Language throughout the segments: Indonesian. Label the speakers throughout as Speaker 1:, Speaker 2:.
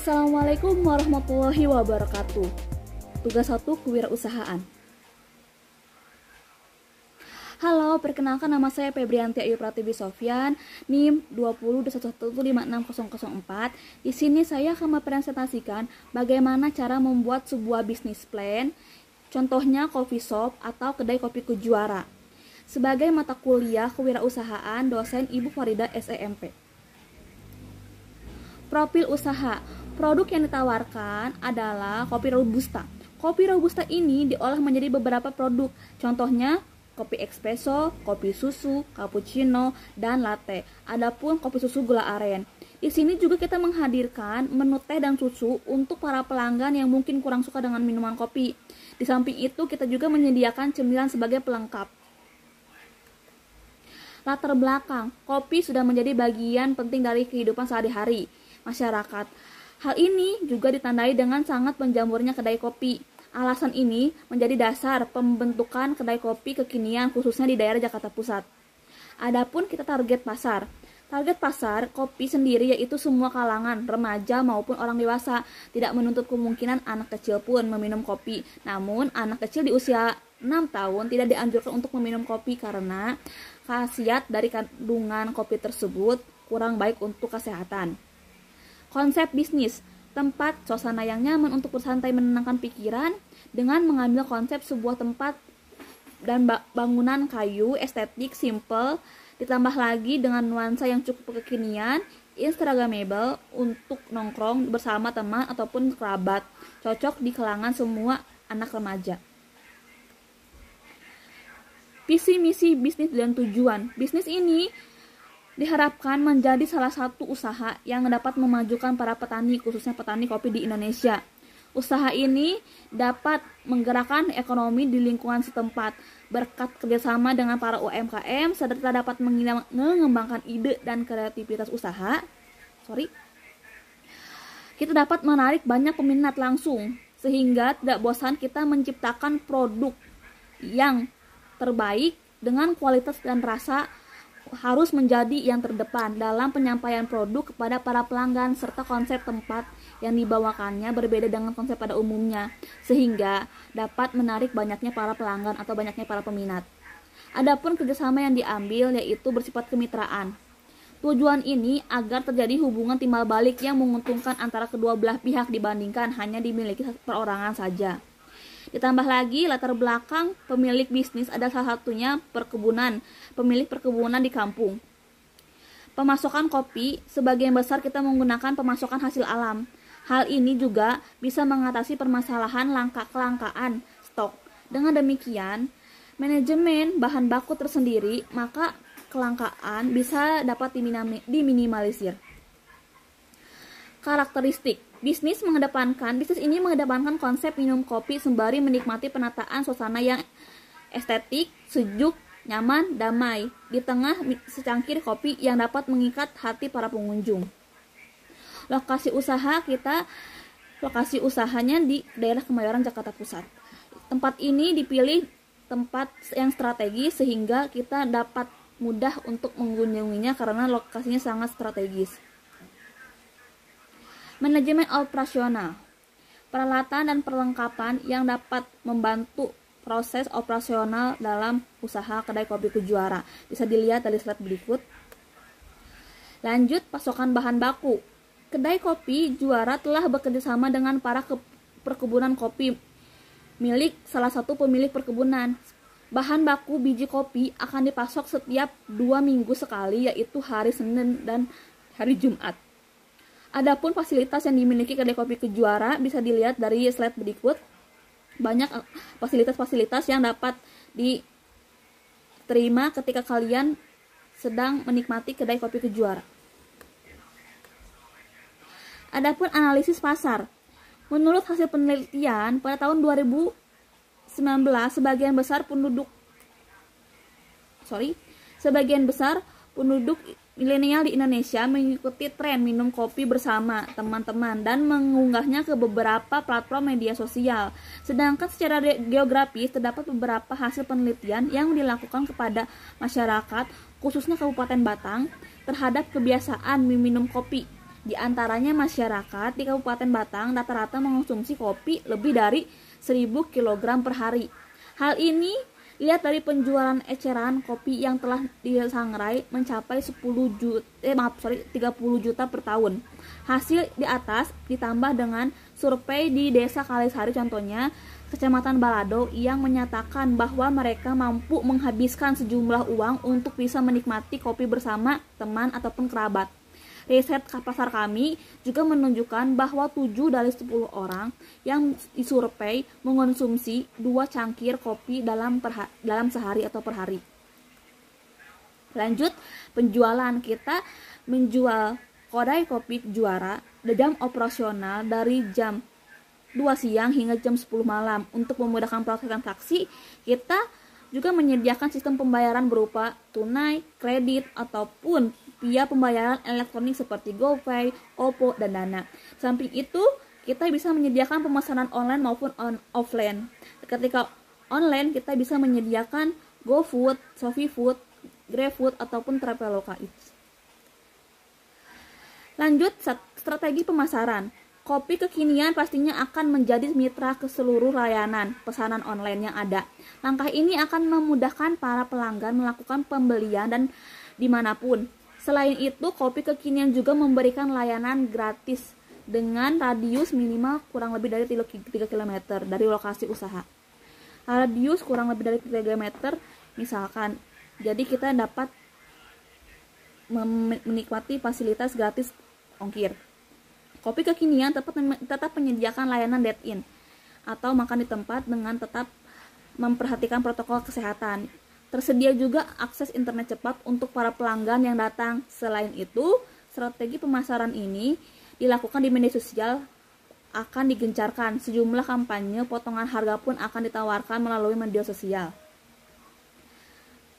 Speaker 1: Assalamualaikum warahmatullahi wabarakatuh. Tugas 1, kewirausahaan. Halo, perkenalkan nama saya Febrianti Ayu Pratiwi Sofyan, NIM 2021156004. Di sini saya akan mempresentasikan bagaimana cara membuat sebuah bisnis plan, contohnya coffee shop atau kedai kopi kejuara. Sebagai mata kuliah kewirausahaan, dosen Ibu Farida SEMP. Profil usaha. Produk yang ditawarkan adalah kopi robusta. Kopi robusta ini diolah menjadi beberapa produk. Contohnya kopi espresso, kopi susu, cappuccino, dan latte. Adapun kopi susu gula aren. Di sini juga kita menghadirkan menu teh dan susu untuk para pelanggan yang mungkin kurang suka dengan minuman kopi. Di samping itu kita juga menyediakan cemilan sebagai pelengkap. Latar belakang, kopi sudah menjadi bagian penting dari kehidupan sehari-hari masyarakat. Hal ini juga ditandai dengan sangat menjamurnya kedai kopi. Alasan ini menjadi dasar pembentukan kedai kopi kekinian khususnya di daerah Jakarta Pusat. Adapun kita target pasar. Target pasar kopi sendiri yaitu semua kalangan, remaja maupun orang dewasa. Tidak menuntut kemungkinan anak kecil pun meminum kopi. Namun anak kecil di usia 6 tahun tidak dianjurkan untuk meminum kopi karena khasiat dari kandungan kopi tersebut kurang baik untuk kesehatan. Konsep bisnis, tempat suasana yang nyaman untuk bersantai menenangkan pikiran dengan mengambil konsep sebuah tempat dan bangunan kayu, estetik, simple, ditambah lagi dengan nuansa yang cukup kekinian, instagramable untuk nongkrong bersama teman ataupun kerabat, cocok di kalangan semua anak remaja. Visi misi bisnis dan tujuan. Bisnis ini diharapkan menjadi salah satu usaha yang dapat memajukan para petani, khususnya petani kopi di Indonesia. Usaha ini dapat menggerakkan ekonomi di lingkungan setempat, berkat kerjasama dengan para UMKM, serta dapat mengembangkan ide dan kreativitas usaha. Kita dapat menarik banyak peminat langsung, sehingga tidak bosan kita menciptakan produk yang terbaik dengan kualitas dan rasa harus menjadi yang terdepan dalam penyampaian produk kepada para pelanggan serta konsep tempat yang dibawakannya berbeda dengan konsep pada umumnya sehingga dapat menarik banyaknya para pelanggan atau banyaknya para peminat. Adapun kerjasama yang diambil yaitu bersifat kemitraan. Tujuan ini agar terjadi hubungan timbal balik yang menguntungkan antara kedua belah pihak dibandingkan hanya dimiliki perorangan saja. Ditambah lagi latar belakang pemilik bisnis ada salah satunya perkebunan, pemilik perkebunan di kampung. Pemasokan kopi, sebagian besar kita menggunakan pemasokan hasil alam. Hal ini juga bisa mengatasi permasalahan kelangkaan stok. Dengan demikian, manajemen bahan baku tersendiri, maka kelangkaan bisa dapat diminimalisir. Karakteristik bisnis ini mengedepankan konsep minum kopi sembari menikmati penataan suasana yang estetik, sejuk, nyaman, damai di tengah secangkir kopi yang dapat mengikat hati para pengunjung. Lokasi usahanya di daerah Kemayoran, Jakarta Pusat. Tempat ini dipilih tempat yang strategis sehingga kita dapat mudah untuk mengunjunginya karena lokasinya sangat strategis. Manajemen operasional, peralatan dan perlengkapan yang dapat membantu proses operasional dalam usaha kedai kopi kejuara. Bisa dilihat dari slide berikut. Lanjut, pasokan bahan baku. Kedai kopi juara telah bekerjasama dengan para perkebunan kopi milik salah satu pemilik perkebunan. Bahan baku biji kopi akan dipasok setiap 2 minggu sekali, yaitu hari Senin dan hari Jumat. Adapun fasilitas yang dimiliki kedai kopi kejuara bisa dilihat dari slide berikut. Banyak fasilitas-fasilitas yang dapat diterima ketika kalian sedang menikmati kedai kopi kejuara. Adapun analisis pasar. Menurut hasil penelitian pada tahun 2019 sebagian besar penduduk milenial di Indonesia mengikuti tren minum kopi bersama teman-teman dan mengunggahnya ke beberapa platform media sosial. Sedangkan secara geografis terdapat beberapa hasil penelitian yang dilakukan kepada masyarakat, khususnya Kabupaten Batang, terhadap kebiasaan minum kopi Di antaranya masyarakat di Kabupaten Batang rata-rata mengonsumsi kopi lebih dari 1000 kg per hari. Hal ini lihat dari penjualan eceran kopi yang telah disangrai mencapai 30 juta per tahun. Hasil di atas ditambah dengan survei di Desa Kalisari contohnya Kecamatan Balado yang menyatakan bahwa mereka mampu menghabiskan sejumlah uang untuk bisa menikmati kopi bersama teman ataupun kerabat. Riset pasar kami juga menunjukkan bahwa 7 dari 10 orang yang disurvei mengonsumsi 2 cangkir kopi dalam sehari atau per hari. Lanjut, penjualan kita menjual kedai kopi Juara jam operasional dari jam 2 siang hingga jam 10 malam. Untuk memudahkan proses transaksi, kita juga menyediakan sistem pembayaran berupa tunai, kredit, ataupun via pembayaran elektronik seperti GoPay, OVO, dan Dana. Samping itu, kita bisa menyediakan pemesanan online maupun offline. Ketika online, kita bisa menyediakan GoFood, ShopeeFood, GrabFood, ataupun Traveloka Eats. Lanjut, strategi pemasaran. Kopi kekinian pastinya akan menjadi mitra ke seluruh layanan pesanan online yang ada. Langkah ini akan memudahkan para pelanggan melakukan pembelian dan dimanapun. Selain itu, kopi kekinian juga memberikan layanan gratis dengan radius minimal kurang lebih dari 3 km dari lokasi usaha. Radius kurang lebih dari 3 km misalkan. Jadi kita dapat menikmati fasilitas gratis ongkir. Kopi kekinian tetap menyediakan layanan dine-in atau makan di tempat dengan tetap memperhatikan protokol kesehatan. Tersedia juga akses internet cepat untuk para pelanggan yang datang. Selain itu, strategi pemasaran ini dilakukan di media sosial akan digencarkan. Sejumlah kampanye potongan harga pun akan ditawarkan melalui media sosial.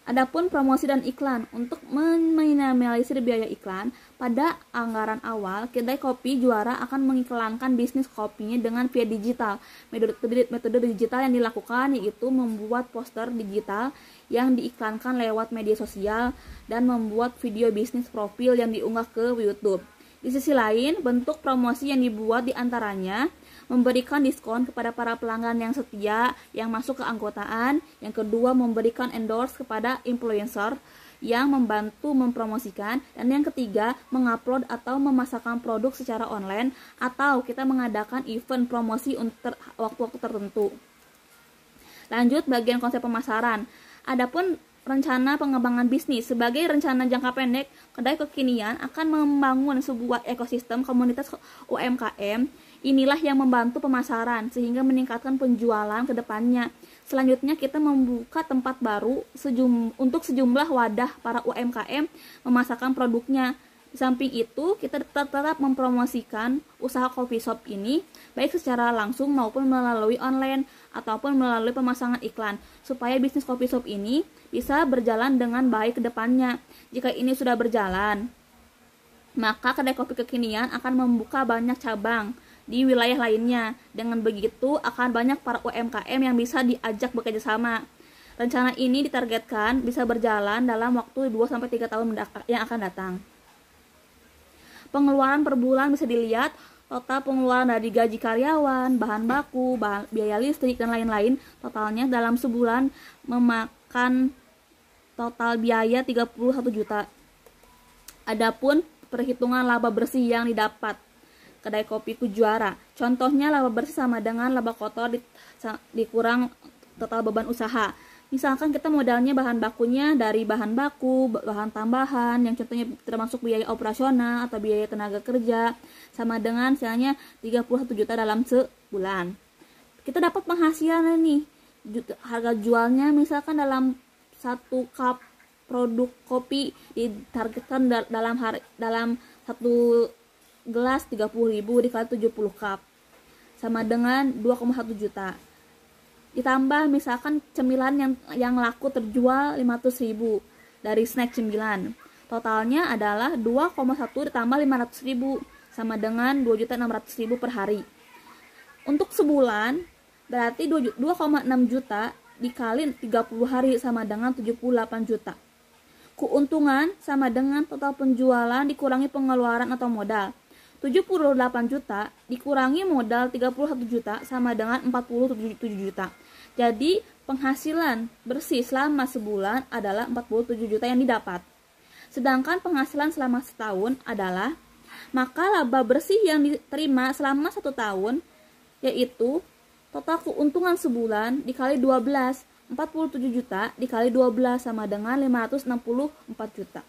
Speaker 1: Adapun promosi dan iklan, untuk meminimalisir biaya iklan, pada anggaran awal, kedai kopi Juara akan mengiklankan bisnis kopinya dengan via digital. Metode digital yang dilakukan yaitu membuat poster digital yang diiklankan lewat media sosial dan membuat video bisnis profil yang diunggah ke YouTube. Di sisi lain, bentuk promosi yang dibuat diantaranya memberikan diskon kepada para pelanggan yang setia yang masuk ke anggotaan. Yang kedua, memberikan endorse kepada influencer yang membantu mempromosikan. Dan yang ketiga, mengupload atau memasarkan produk secara online, atau kita mengadakan event promosi untuk waktu-waktu tertentu. Lanjut, bagian konsep pemasaran. Adapun rencana pengembangan bisnis. Sebagai rencana jangka pendek, kedai kekinian akan membangun sebuah ekosistem komunitas UMKM. Inilah yang membantu pemasaran sehingga meningkatkan penjualan ke depannya. Selanjutnya, kita membuka tempat baru untuk sejumlah wadah para UMKM memasarkan produknya. Di samping itu, kita tetap mempromosikan usaha coffee shop ini baik secara langsung maupun melalui online ataupun melalui pemasangan iklan, supaya bisnis coffee shop ini bisa berjalan dengan baik ke depannya. Jika ini sudah berjalan, maka kedai kopi kekinian akan membuka banyak cabang di wilayah lainnya. Dengan begitu, akan banyak para UMKM yang bisa diajak bekerja sama. Rencana ini ditargetkan bisa berjalan dalam waktu 2-3 tahun yang akan datang. Pengeluaran per bulan bisa dilihat, total pengeluaran dari gaji karyawan, bahan baku, biaya listrik, dan lain-lain, totalnya dalam sebulan memakan total biaya 31 juta. Adapun perhitungan laba bersih yang didapat kedai kopi Juara, contohnya laba bersih sama dengan laba kotor dikurang total beban usaha. Misalkan kita modalnya bahan bakunya dari bahan baku, bahan tambahan yang contohnya termasuk biaya operasional atau biaya tenaga kerja, sama dengan misalnya 31 juta dalam sebulan. Kita dapat penghasilan nih, harga jualnya misalkan dalam 1 cup produk kopi ditargetkan dalam 1 gelas 30.000 dikali 70 cup sama dengan 2,1 juta. Ditambah misalkan cemilan yang laku terjual 500.000 dari snack cemilan. Totalnya adalah 2,1 ditambah 500.000 sama dengan 2.600.000 per hari. Untuk sebulan berarti 2,6 juta dikali 30 hari sama dengan 78 juta. Keuntungan sama dengan total penjualan dikurangi pengeluaran atau modal. 78 juta dikurangi modal 31 juta sama dengan 47 juta. Jadi penghasilan bersih selama sebulan adalah 47 juta yang didapat. Sedangkan penghasilan selama setahun adalah, maka laba bersih yang diterima selama 1 tahun yaitu total keuntungan sebulan dikali 12. 47 juta dikali 12 sama dengan 564 juta.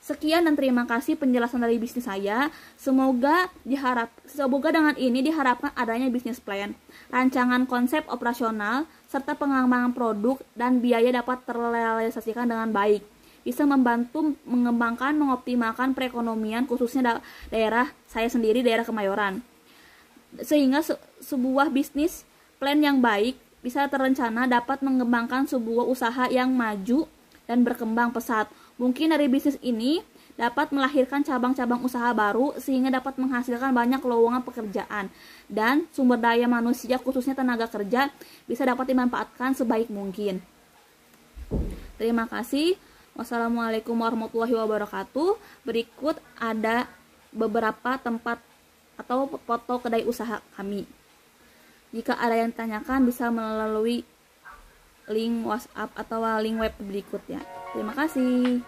Speaker 1: Sekian dan terima kasih penjelasan dari bisnis saya. Semoga dengan ini diharapkan adanya bisnis plan, rancangan konsep operasional, serta pengembangan produk dan biaya dapat terrealisasikan dengan baik. Bisa membantu mengembangkan, mengoptimalkan perekonomian khususnya daerah saya sendiri, daerah Kemayoran. Sehingga sebuah bisnis plan yang baik bisa terencana dapat mengembangkan sebuah usaha yang maju dan berkembang pesat. Mungkin dari bisnis ini dapat melahirkan cabang-cabang usaha baru sehingga dapat menghasilkan banyak lowongan pekerjaan dan sumber daya manusia khususnya tenaga kerja bisa dapat dimanfaatkan sebaik mungkin. Terima kasih. Wassalamualaikum warahmatullahi wabarakatuh. Berikut ada beberapa tempat atau foto kedai usaha kami. Jika ada yang ditanyakan bisa melalui link WhatsApp atau link web berikutnya. Terima kasih.